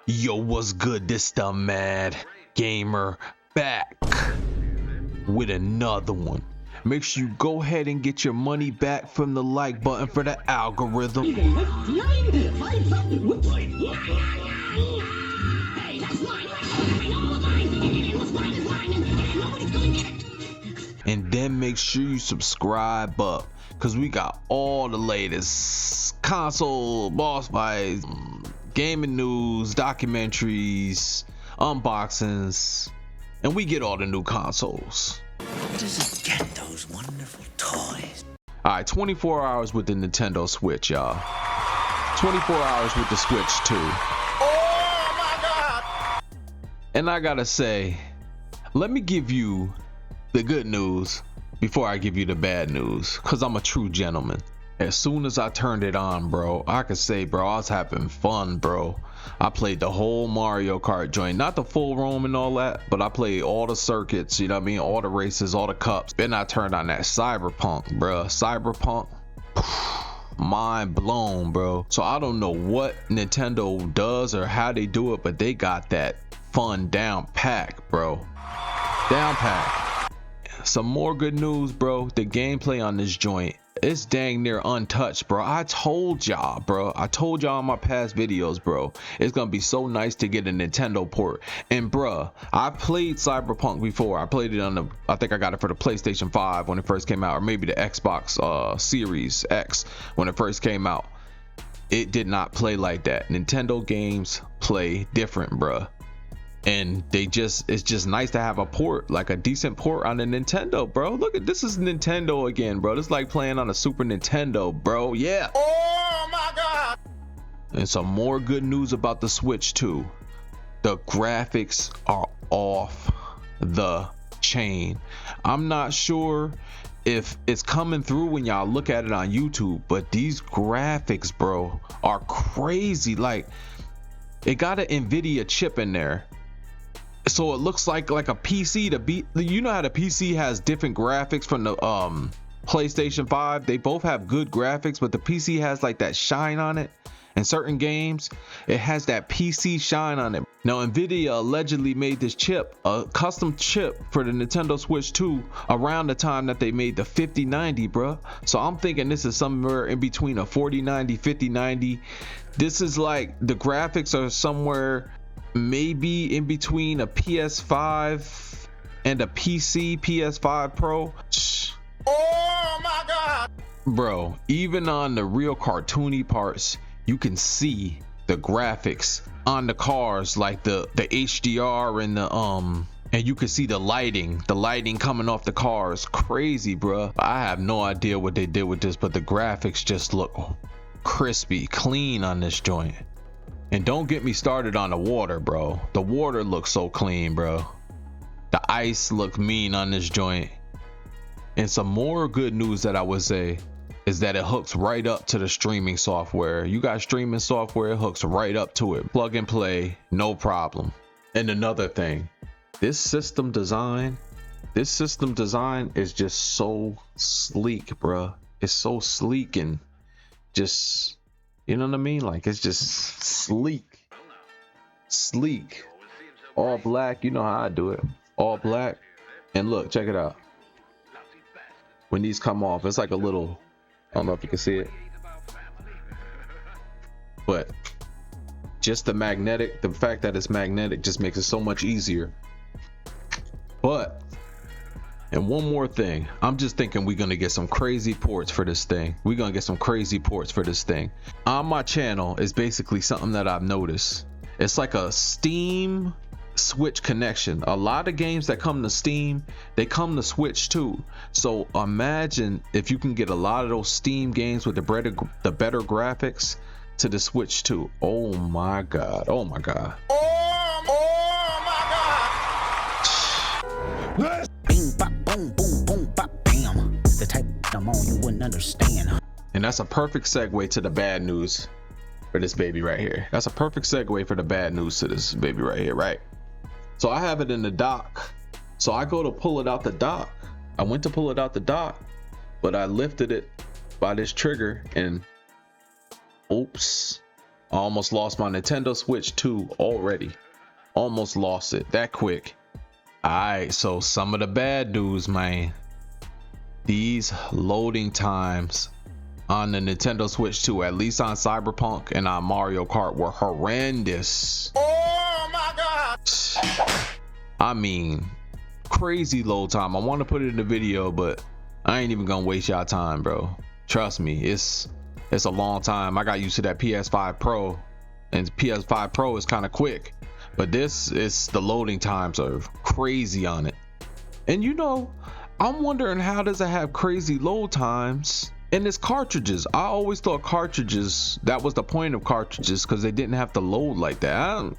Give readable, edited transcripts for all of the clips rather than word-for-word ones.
Yo, what's good? This the Mad Gamer back with another one. Make sure you go ahead and get your money back from the like button for the algorithm. And then make sure you subscribe up, cause we got all the latest console boss fights, gaming news, documentaries, unboxings, and we get all the new consoles. Where does it get those wonderful toys? Alright, 24 hours with the Nintendo Switch, y'all. 24 hours with the Switch 2. Oh my God! And I gotta say, let me give you the good news before I give you the bad news, cause I'm a true gentleman. As soon as I turned it on, bro, I could say, bro, I was having fun, bro. I played the whole Mario Kart joint, not the full roam and all that, but I played all the circuits, you know what I mean, all the races, all the cups. Then I turned on that Cyberpunk, bro. Cyberpunk, mind blown, bro. So I don't know what Nintendo does or how they do it, but they got that fun down pack, bro. Down pack. Some more good news, bro. The gameplay on this joint, it's dang near untouched, bro. I told y'all, bro. I told y'all in my past videos, bro. It's gonna be so nice to get a Nintendo port. And bro, I played Cyberpunk before. I played it on the, I think I got it for the PlayStation 5 when it first came out, or maybe the Xbox Series X when it first came out. It did not play like that. Nintendo games play different, bro. And it's just nice to have a port, like a decent port on the Nintendo, bro. Look at this, is Nintendo again, bro. This is like playing on a Super Nintendo, bro. Yeah. Oh my God! And some more good news about the Switch 2. The graphics are off the chain. I'm not sure if it's coming through when y'all look at it on YouTube, but these graphics, bro, are crazy. Like, it got an NVIDIA chip in there. So it looks like a PC to beat. You know how the PC has different graphics from the PlayStation 5. They both have good graphics, but the PC has like that shine on it. In certain games, it has that PC shine on it. Now, NVIDIA allegedly made this chip, a custom chip for the Nintendo Switch 2, around the time that they made the 5090, bruh. So I'm thinking this is somewhere in between a 4090, 5090. This is like the graphics are somewhere maybe in between a PS5 and a PC, PS5 Pro. Oh my God! Bro, even on the real cartoony parts, you can see the graphics on the cars, like the HDR and the and you can see the lighting coming off the cars. Crazy, bro. I have no idea what they did with this, but the graphics just look crispy, clean on this joint. And don't get me started on the water, bro. The water looks so clean, bro. The ice look mean on this joint. And some more good news that I would say is that it hooks right up to the streaming software. You got streaming software, it hooks right up to it. Plug and play, no problem. And another thing, this system design is just so sleek, bro. It's so sleek and just, you know what I mean? Like, it's just sleek. All black, you know how I do it. All black. And look, check it out. When these come off, it's like a little, I don't know if you can see it, but just the fact that it's magnetic just makes it so much easier. But, and one more thing, I'm just thinking we're gonna get some crazy ports for this thing. On my channel is basically something that I've noticed. It's like a Steam Switch connection. A lot of games that come to Steam, they come to Switch too. So imagine if you can get a lot of those Steam games with the better graphics to the Switch too. Oh my God. Oh my God! Bing, bop, boom, boom, boom, bop, bam. The type I'm on you wouldn't understand. And that's a perfect segue to the bad news for this baby right here. That's a perfect segue for the bad news to this baby right here, right? So I have it in the dock. So I go to pull it out the dock. I went to pull it out the dock, but I lifted it by this trigger and oops, I almost lost my Nintendo Switch 2 already. Almost lost it that quick. Alright, so some of the bad news, man. These loading times on the Nintendo Switch 2, at least on Cyberpunk and on Mario Kart, were horrendous. Oh my god! I mean, crazy load time. I want to put it in the video, but I ain't even gonna waste y'all time, bro. Trust me, it's a long time. I got used to that PS5 Pro, and PS5 Pro is kind of quick, but this is, the loading times are crazy on it. And you know, I'm wondering, how does it have crazy load times and it's cartridges? I always thought cartridges, that was the point of cartridges, because they didn't have to load like that.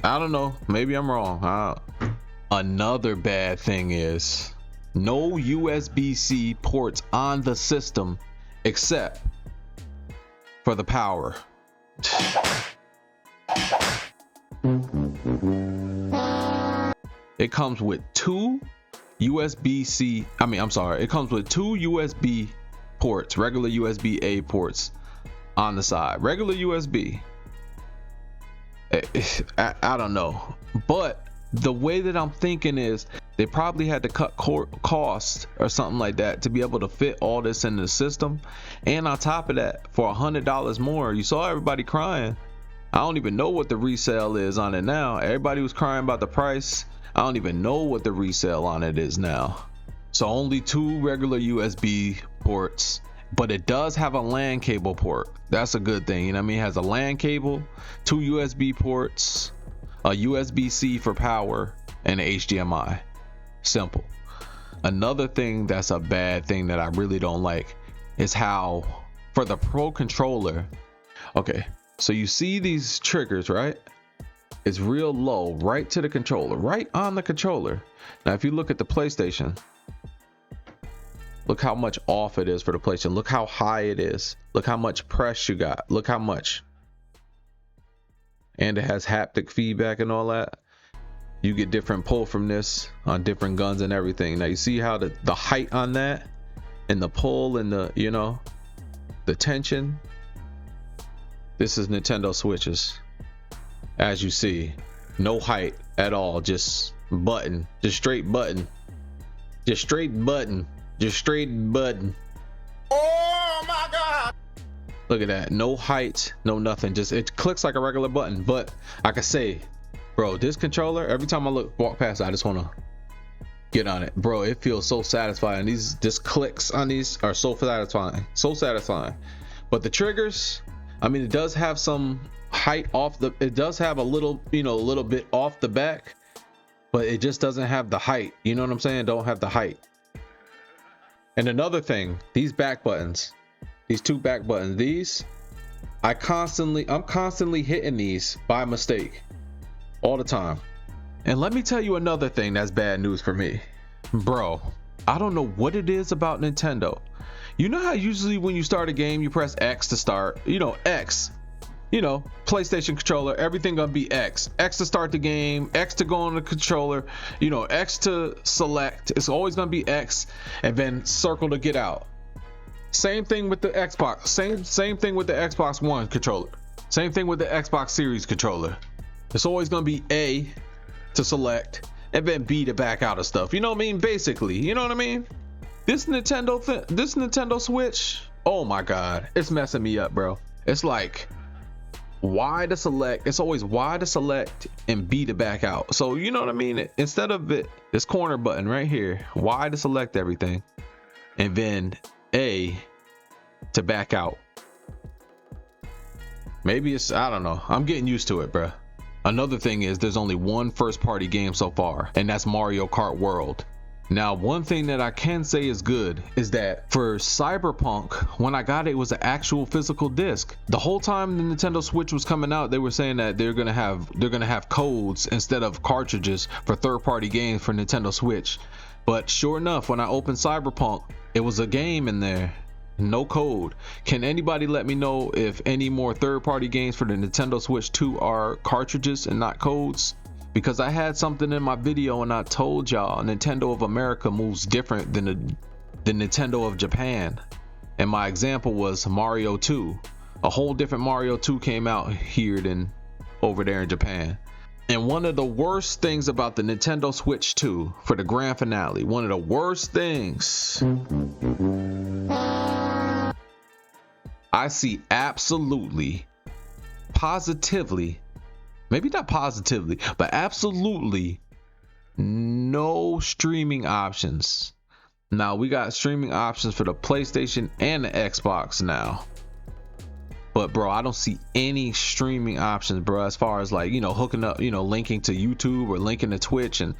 I don't know, maybe I'm wrong. Another bad thing is no USB-C ports on the system except for the power. It comes with two USB-C, it comes with two USB ports, regular USB-A ports on the side, regular USB. I don't know, but the way that I'm thinking is they probably had to cut costs or something like that to be able to fit all this in the system. And on top of that, for $100 more, you saw everybody crying. I don't even know what the resale is on it now. Everybody was crying about the price. I don't even know what the resale on it is now. So only two regular USB ports, but it does have a LAN cable port. That's a good thing. You know what I mean? It has a LAN cable, two USB ports, a USB-C for power, and an HDMI. Simple. Another thing that's a bad thing that I really don't like is how for the Pro controller, okay, so you see these triggers, right? It's real low, right to the controller, right on the controller. Now if you look at the PlayStation, look how much off it is for the PlayStation. Look how high it is. Look how much press you got. Look how much. And it has haptic feedback and all that. You get different pull from this on different guns and everything. Now you see how the height on that and the pull and the, you know, the tension. This is Nintendo Switches. As you see, no height at all, just button, just straight button, just straight button, just straight button. Oh my god! Look at that, no height, no nothing, just it clicks like a regular button. But I can say, bro, this controller, every time I walk past it, I just want to get on it, bro. It feels so satisfying. These clicks on these are so satisfying, so satisfying. But the triggers, I mean, it does have some height off the, it does have a little, you know, a little bit off the back, but it just doesn't have the height. You know what I'm saying? Don't have the height. And another thing, these back buttons, these two back buttons, these, I'm constantly hitting these by mistake all the time. And let me tell you another thing that's bad news for me, bro. I don't know what it is about Nintendo. You know how usually when you start a game, you press X to start, you know, X, you know, PlayStation controller, everything gonna be X to start the game, X to go on the controller, you know, X to select. It's always gonna be X, and then circle to get out. Same thing with the Xbox. Same thing with the Xbox One controller. Same thing with the Xbox Series controller. It's always gonna be A to select, and then B to back out of stuff. You know what I mean? Basically, you know what I mean? This Nintendo Switch, oh my god, it's messing me up, bro. It's like Y to select, it's always Y to select and B to back out. So you know what I mean? Instead of this corner button right here, Y to select everything, and then A to back out. Maybe it's, I don't know, I'm getting used to it, bro. Another thing is there's only one first party game so far, and that's Mario Kart World. Now, one thing that I can say is good is that for Cyberpunk, when I got it, it was an actual physical disc. The whole time the Nintendo Switch was coming out, they were saying that they're gonna have codes instead of cartridges for third-party games for Nintendo Switch. But sure enough, when I opened Cyberpunk, it was a game in there, no code. Can anybody let me know if any more third-party games for the Nintendo Switch 2 are cartridges and not codes? Because I had something in my video and I told y'all Nintendo of America moves different than the Nintendo of Japan. And my example was Mario 2. A whole different Mario 2 came out here than over there in Japan. And one of the worst things about the Nintendo Switch 2 for the grand finale, one of the worst things, I see absolutely, positively, maybe not positively, but absolutely no streaming options. Now we got streaming options for the PlayStation and the Xbox now. But bro, I don't see any streaming options, bro, as far as like, you know, hooking up, you know, linking to YouTube or linking to Twitch. And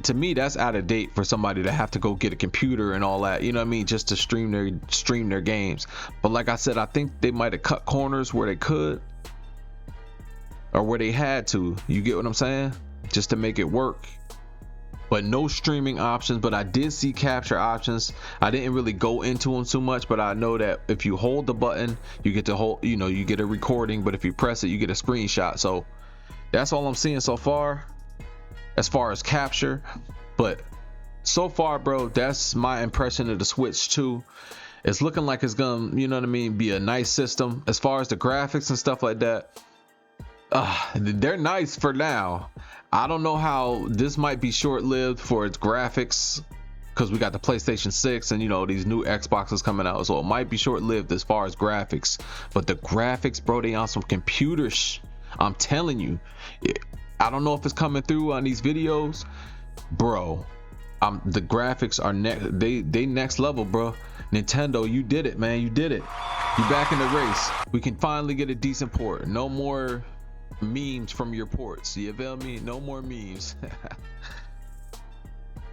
to me, that's out of date for somebody to have to go get a computer and all that, you know what I mean, just to stream their games. But like I said, I think they might have cut corners where they could or where they had to. You get what I'm saying? Just to make it work. But no streaming options. But I did see capture options. I didn't really go into them too much, but I know that if you hold the button, you get to hold, you know, you get a recording, but if you press it, you get a screenshot. So that's all I'm seeing so far as capture. But so far, bro, that's my impression of the Switch 2. It's looking like it's gonna, you know what I mean, be a nice system. As far as the graphics and stuff like that, they're nice for now. I don't know how this might be short-lived for its graphics, because we got the PlayStation 6 and, you know, these new Xboxes coming out, so it might be short-lived as far as graphics. But the graphics, bro, they on some computers. I'm telling you, I don't know if it's coming through on these videos, bro. The graphics are they next level, bro. Nintendo, you did it, man. You did it. You back in the race. We can finally get a decent port. No more memes from your ports. You feel me? No more memes.